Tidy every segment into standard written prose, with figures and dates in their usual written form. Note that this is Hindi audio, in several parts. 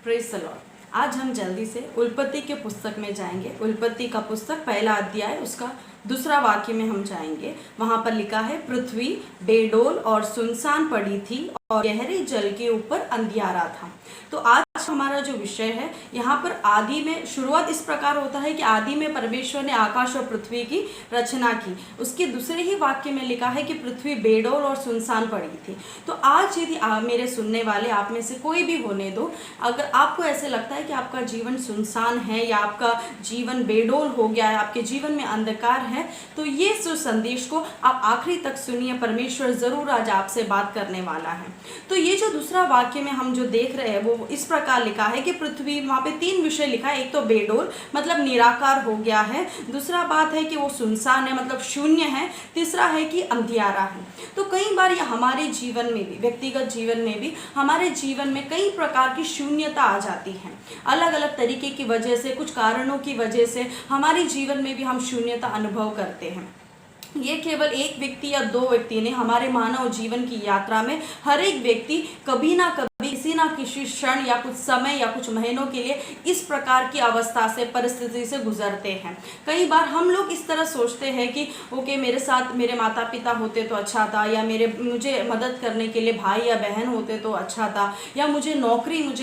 Praise the Lord. आज हम जल्दी से उल्पत्ति के पुस्तक में जाएंगे। उल्पत्ति का पुस्तक पहला अध्याय उसका दूसरा वाक्य में हम जाएंगे। वहां पर लिखा है, पृथ्वी बेडोल और सुनसान पड़ी थी और गहरे जल के ऊपर अंधियारा था। तो आज हमारा जो विषय है, यहाँ पर आदि में शुरुआत इस प्रकार होता है कि आदि में परमेश्वर ने आकाश और पृथ्वी की रचना की। उसके दूसरे ही वाक्य में लिखा है कि पृथ्वी बेडोल और सुनसान पड़ी थी। तो आज यदि मेरे सुनने वाले आप में से कोई भी होने दो, अगर आपको ऐसे लगता है कि आपका जीवन सुनसान है या आपका जीवन बेडोल हो गया है, आपके जीवन में अंधकार है, तो ये जो संदेश को आप आखिरी तक सुनिए। परमेश्वर जरूर आज आपसे बात करने वाला है। तो ये जो दूसरा वाक्य में हम जो देख रहे हैं वो इस प्रकार लिखा है कि पृथ्वी, वहाँ पे तीन विषय लिखा है। एक तो बेडोल मतलब निराकार हो गया है, दूसरा बात है कि वो सुनसान है मतलब शून्य है, तीसरा है कि अंधियारा है। तो कई बार ये हमारे जीवन में भी, व्यक्तिगत जीवन में भी, हमारे जीवन में कई प्रकार की शून्यता आ जाती है। अलग अलग तरीके की वजह से, कुछ कारणों की वजह से हमारे जीवन में भी हम शून्यता अनुभव करते हैं। ये केवल एक व्यक्ति या दो व्यक्ति ने, हमारे मानव जीवन की यात्रा में हर एक व्यक्ति कभी ना कभी, किसी ना किसी क्षण या कुछ समय या कुछ महीनों के लिए इस प्रकार की अवस्था से, परिस्थिति से गुजरते हैं। कई बार हम लोग इस तरह सोचते हैं कि ओके, मेरे साथ मेरे माता पिता होते तो अच्छा था, या मुझे मदद करने के लिए भाई या बहन होते तो अच्छा था, या मुझे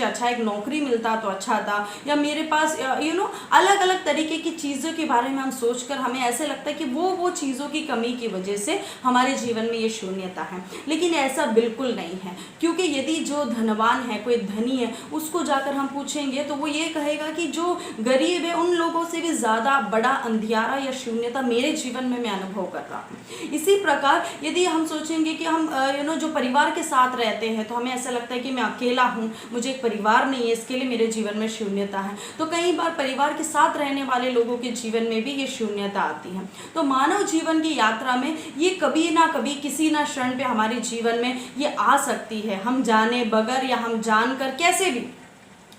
अच्छा एक नौकरी मिलता तो अच्छा था, या मेरे पास अलग अलग तरीके की चीज़ों के बारे में हम सोचकर हमें ऐसे लगता है कि वो चीज़ों की कमी की वजह से हमारे जीवन में ये शून्यता है। लेकिन ऐसा बिल्कुल नहीं है, क्योंकि यदि जो धनवान है, कोई धनी है, उसको जाकर हम पूछेंगे तो वो ये कहेगा कि जो गरीब है उन लोगों से भी ज़्यादा बड़ा अंधियारा या शून्यता मेरे जीवन में मैं अनुभव कर रहा हूँ। इसी प्रकार यदि हम सोचेंगे कि हम जो परिवार के साथ रहते हैं तो हमें ऐसा लगता है कि मैं अकेला हूँ, मुझे एक परिवार नहीं है, इसके लिए मेरे जीवन में शून्यता है। तो कई बार परिवार के साथ रहने वाले लोगों के जीवन में भी ये शून्यता आती है। तो मानव जीवन की यात्रा में ये कभी ना कभी, किसी ना क्षण पे हमारे जीवन में ये आ सकती है। हम जाने बगैर या हम जानकर कैसे भी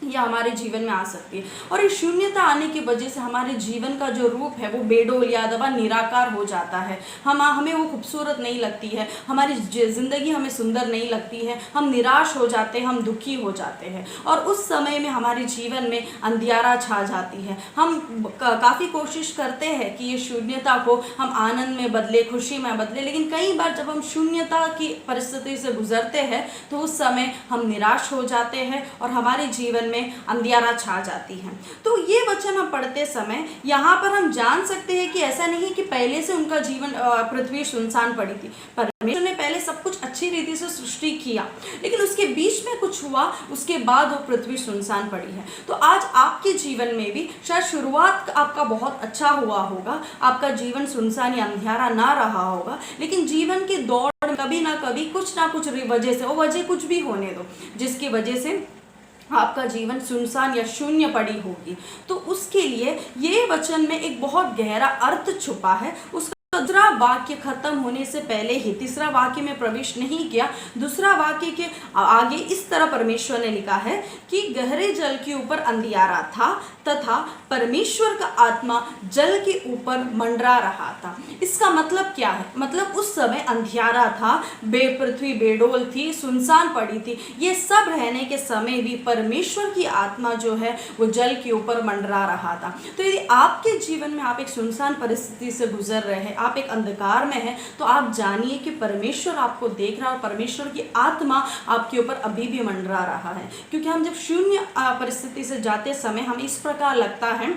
यह हमारे जीवन में आ सकती है। और इस शून्यता आने की वजह से हमारे जीवन का जो रूप है वो बेडोल या अथवा निराकार हो जाता है। हमें वो खूबसूरत नहीं लगती है, हमारी ज़िंदगी हमें सुंदर नहीं लगती है, हम निराश हो जाते हैं, हम दुखी हो जाते हैं। और उस समय में हमारे जीवन में अंधियारा छा जाती है। हम काफ़ी कोशिश करते हैं कि ये शून्यता को हम आनंद में बदले, खुशी में बदले, लेकिन कई बार जब हम शून्यता की परिस्थिति से गुजरते हैं तो उस समय हम निराश हो जाते हैं और हमारे जीवन में अंधियारा छा जाती है। तो ये वचन हम पढ़ते समय यहाँ पर हम जान सकते हैं कि ऐसा नहीं कि पहले से उनका जीवन, पृथ्वी सुनसान पड़ी थी। परमेश्वर ने पहले सब कुछ अच्छी रीति से सृष्टि किया, लेकिन उसके बीच में कुछ हुआ, उसके बाद वो पृथ्वी सुनसान पड़ी है। तो आज आपके जीवन में भी शायद शुरुआत आपका बहुत अच्छा हुआ होगा, आपका जीवन सुनसान या अंधियारा ना रहा होगा, लेकिन जीवन की दौड़ में कभी ना कभी कुछ ना कुछ वजह से, वो वजह कुछ भी होने दो, जिसकी वजह से आपका जीवन सुनसान या शून्य पड़ी होगी। तो उसके लिए ये वचन में एक बहुत गहरा अर्थ छुपा है। उसका दूसरा वाक्य खत्म होने से पहले ही, तीसरा वाक्य में प्रवेश नहीं किया, दूसरा वाक्य के आगे इस तरह परमेश्वर ने लिखा है कि गहरे जल के ऊपर अंधियारा था तथा परमेश्वर का आत्मा जल के ऊपर मंडरा रहा था। इसका मतलब क्या है? मतलब उस समय अंधियारा था, पृथ्वी बेडोल थी, सुनसान पड़ी थी। ये सब रहने के समय भी परमेश्वर की आत्मा जो है वो जल के ऊपर मंडरा रहा था। तो यदि आपके जीवन में आप एक सुनसान परिस्थिति से गुजर रहे हैं, आप एक अंधकार में हैं, तो आप जानिए कि परमेश्वर आपको देख रहा है और परमेश्वर की आत्मा आपके ऊपर अभी भी मंडरा रहा है। क्योंकि हम जब शून्य परिस्थिति से जाते समय हमें इस प्रकार लगता है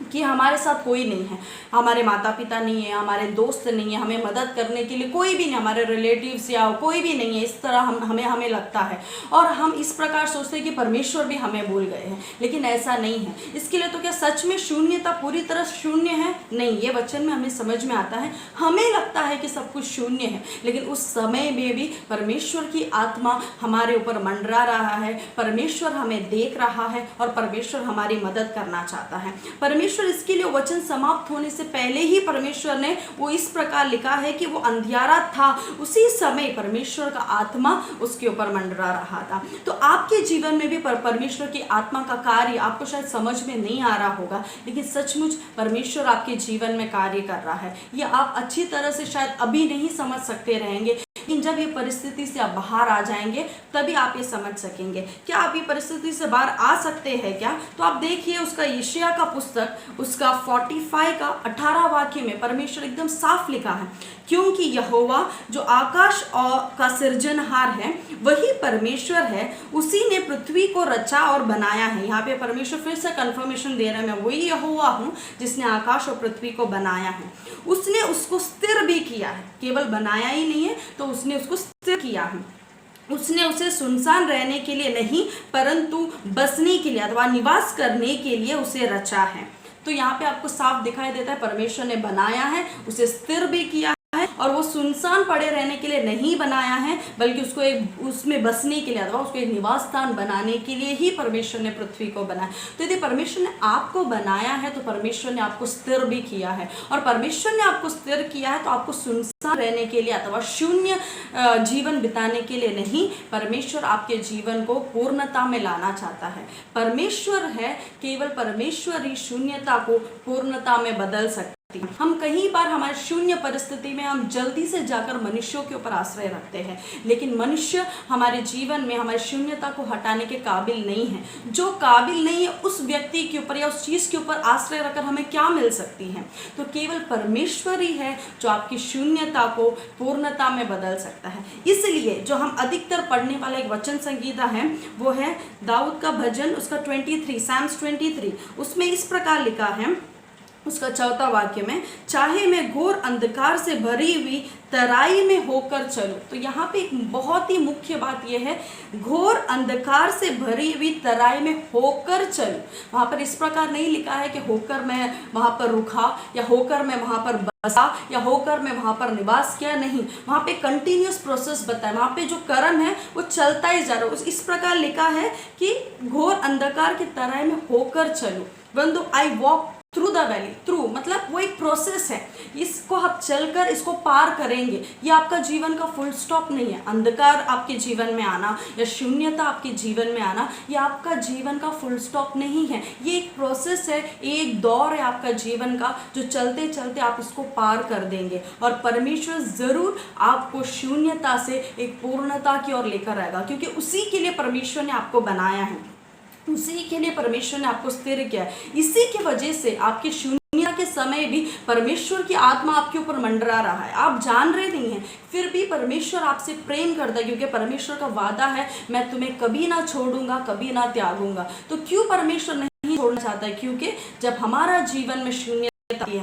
कि हमारे साथ कोई नहीं है, हमारे माता पिता नहीं है, हमारे दोस्त नहीं है, हमें मदद करने के लिए कोई भी नहीं, हमारे रिलेटिव्स या कोई भी नहीं है। इस तरह हमें लगता है और हम इस प्रकार सोचते हैं कि परमेश्वर भी हमें भूल गए हैं, लेकिन ऐसा नहीं है। इसके लिए तो क्या सच में शून्यता पूरी तरह शून्य है? नहीं, ये वचन में हमें समझ में आता है, हमें लगता है कि सब कुछ शून्य है, लेकिन उस समय में भी परमेश्वर की आत्मा हमारे ऊपर मंडरा रहा है, परमेश्वर हमें देख रहा है और परमेश्वर हमारी मदद करना चाहता है। परमेश्वर इसके लिए वचन समाप्त होने से पहले ही परमेश्वर ने वो इस प्रकार लिखा है कि वो अंधियारा था, उसी समय परमेश्वर का आत्मा उसके ऊपर मंडरा रहा था। तो आपके जीवन में भी परमेश्वर की आत्मा का कार्य आपको शायद समझ में नहीं आ रहा होगा, लेकिन सचमुच परमेश्वर आपके जीवन में कार्य कर रहा है। ये आप अच्छी तरह से शायद अभी नहीं समझ सकते रहेंगे, लेकिन जब ये परिस्थिति से आप बाहर आ जाएंगे तभी आप ये समझ सकेंगे। क्या आप ये परिस्थिति से बाहर आ सकते हैं क्या? तो आप देखिए उसका यशायाह का पुस्तक उसका 45 का 18 वाक्य में परमेश्वर एकदम साफ लिखा है, क्योंकि यहोवा जो आकाश का सृजनहार है वही परमेश्वर है, उसी ने पृथ्वी को रचा और बनाया है। यहाँ पे परमेश्वर फिर से कंफर्मेशन दे रहा है, मैं वही यहोवा हूँ जिसने आकाश और पृथ्वी को बनाया है। उसने उसको स्थिर भी किया है, केवल बनाया ही नहीं है तो उसने उसको स्थिर किया है। उसने उसे सुनसान रहने के लिए नहीं परंतु बसने के लिए अथवा निवास करने के लिए उसे रचा है। तो यहाँ पे आपको साफ दिखाई देता है परमेश्वर ने बनाया है, उसे स्थिर भी किया है और वो सुनसान पड़े रहने के लिए नहीं बनाया है बल्कि उसको एक उसमें बसने के लिए अथवा उसको एक निवास स्थान बनाने के लिए ही परमेश्वर ने पृथ्वी को बनाया। तो यदि परमेश्वर ने आपको बनाया है तो परमेश्वर ने आपको स्थिर भी किया है, और परमेश्वर ने आपको स्थिर किया है तो आपको सुनसान रहने के लिए अथवा शून्य जीवन बिताने के लिए नहीं, परमेश्वर आपके जीवन को पूर्णता में लाना चाहता है। परमेश्वर है, केवल परमेश्वर ही शून्यता को पूर्णता में बदल सकता है। हम कई बार हमारे शून्य परिस्थिति में हम जल्दी से जाकर मनुष्यों के ऊपर आश्रय रखते हैं, लेकिन मनुष्य हमारे जीवन में हमारी शून्यता को हटाने के काबिल नहीं है। जो काबिल नहीं है उस व्यक्ति के ऊपर या उस चीज़ के ऊपर आश्रय रखकर हमें क्या मिल सकती है? तो केवल परमेश्वर ही है जो आपकी शून्यता को पूर्णता में बदल सकता है। इसलिए जो हम अधिकतर पढ़ने वाला एक वचन संगीता है वो है दाऊद का भजन, उसका 23 Psalms 23। उसमें इस प्रकार लिखा है उसका 4था वाक्य में, चाहे मैं घोर अंधकार से भरी हुई तराई में होकर चलूं। तो यहाँ पे एक बहुत ही मुख्य बात यह है, घोर अंधकार से भरी हुई तराई में होकर चलूं। वहाँ पर इस प्रकार नहीं लिखा है कि होकर मैं वहाँ पर रुका या होकर मैं वहाँ पर बसा या होकर मैं वहाँ पर निवास किया, नहीं, वहाँ पे कंटिन्यूस प्रोसेस बताया, वहाँ पे जो कर्म है वो चलता ही जा रहा है। इस प्रकार लिखा है कि घोर अंधकार की तराई में होकर चलूं, when though I walk through the valley, through मतलब वो एक प्रोसेस है, इसको आप चलकर इसको पार करेंगे। ये आपका जीवन का फुल स्टॉप नहीं है। अंधकार आपके जीवन में आना या शून्यता आपके जीवन में आना ये आपका जीवन का फुल स्टॉप नहीं है, ये एक प्रोसेस है, एक दौर है आपका जीवन का, जो चलते चलते आप इसको पार कर देंगे और परमेश्वर ज़रूर आपको शून्यता से एक पूर्णता की ओर लेकर आएगा, क्योंकि उसी के लिए परमेश्वर ने आपको बनाया है, उसी के लिए परमेश्वर ने आपको स्थिर किया है। इसी की वजह से आपके शून्यता के समय भी परमेश्वर की आत्मा आपके ऊपर मंडरा रहा है, आप जान रहे नहीं हैं, फिर भी परमेश्वर आपसे प्रेम करता है, क्योंकि परमेश्वर का वादा है मैं तुम्हें कभी ना छोड़ूंगा, कभी ना त्यागूंगा। तो क्यों परमेश्वर नहीं छोड़ना चाहता है? क्योंकि जब हमारा जीवन में शून्य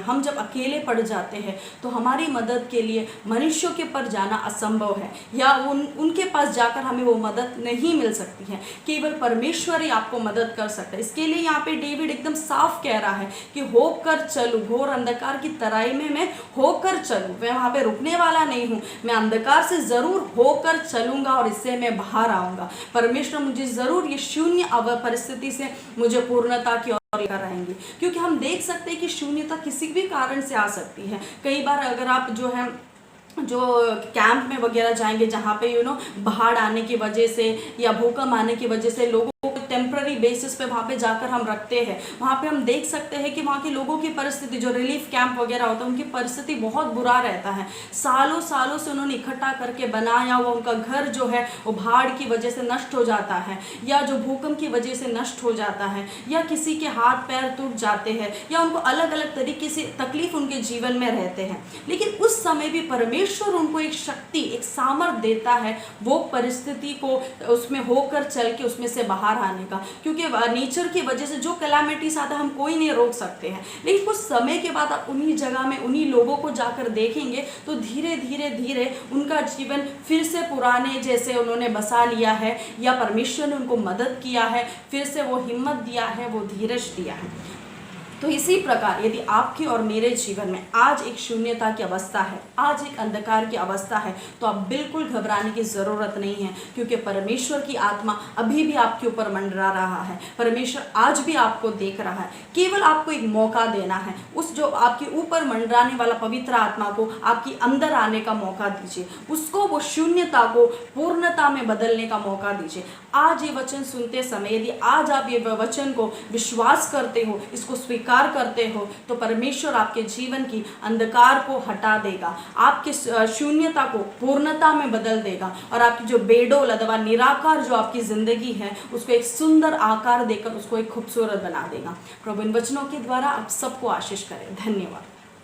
हम जब अकेले पड़ जाते हैं तो हमारी मदद के लिए मनुष्यों के पर जाना असंभव है, या उनके पास जाकर हमें वो मदद नहीं मिल सकती है, केवल परमेश्वर ही आपको मदद कर सकता है। इसके लिए यहाँ पे डेविड एकदम साफ कह रहा है कि होकर चलूं, घोर अंधकार की तराई में मैं होकर चलूं, मैं वहाँ पे रुकने वाला नहीं हूँ, मैं अंधकार से ज़रूर होकर चलूँगा और इससे मैं बाहर आऊँगा। परमेश्वर मुझे ज़रूर ये शून्य परिस्थिति से मुझे पूर्णता की लेकर आएंगे, क्योंकि हम देख सकते हैं कि शून्यता किसी भी कारण से आ सकती है। कई बार अगर आप जो कैंप में वगैरह जाएंगे जहाँ पे बाढ़ आने की वजह से या भूकंप आने की वजह से लोगों को टेम्पररी बेसिस पे वहाँ पे जाकर हम रखते हैं, वहाँ पे हम देख सकते हैं कि वहाँ के लोगों की परिस्थिति, जो रिलीफ कैंप वगैरह होता है उनकी परिस्थिति बहुत बुरा रहता है। सालों सालों से उन्होंने इकट्ठा करके बनाया हुआ उनका घर जो है वो बाढ़ की वजह से नष्ट हो जाता है, या जो भूकंप की वजह से नष्ट हो जाता है, या किसी के हाथ पैर टूट जाते हैं, या उनको अलग अलग तरीके से तकलीफ उनके जीवन में रहते हैं। लेकिन उस समय भी परमेश्वर उनको एक शक्ति, एक सामर्थ्य देता है वो परिस्थिति को उसमें होकर चल के उसमें से बाहर आने का, क्योंकि नेचर की वजह से जो कैलामिटीज आता है हम कोई नहीं रोक सकते हैं। लेकिन कुछ समय के बाद आप उन्हीं जगह में उन्हीं लोगों को जाकर देखेंगे तो धीरे धीरे धीरे उनका जीवन फिर से पुराने जैसे उन्होंने बसा लिया है, या परमेश्वर ने उनको मदद किया है, फिर से वो हिम्मत दिया है, वो धीरज दिया है। तो इसी प्रकार यदि आपके और मेरे जीवन में आज एक शून्यता की अवस्था है, आज एक अंधकार की अवस्था है, तो आप बिल्कुल घबराने की ज़रूरत नहीं है, क्योंकि परमेश्वर की आत्मा अभी भी आपके ऊपर मंडरा रहा है। परमेश्वर आज भी आपको देख रहा है, केवल आपको एक मौका देना है। उस जो आपके ऊपर मंडराने वाला पवित्र आत्मा को आपके अंदर आने का मौका दीजिए, उसको वो शून्यता को पूर्णता में बदलने का मौका दीजिए। आज ये वचन सुनते समय यदि आज आप ये वचन को विश्वास करते हो, इसको स्वीकार स्वीकार करते हो तो परमेश्वर आपके जीवन की अंधकार को हटा देगा, आपके शून्यता को पूर्णता में बदल देगा और आपकी जो बेडोल अथवा निराकार जो आपकी ज़िंदगी है उसको एक सुंदर आकार देकर उसको एक खूबसूरत बना देगा। प्रभु इन वचनों के द्वारा आप सबको आशीष करें। धन्यवाद।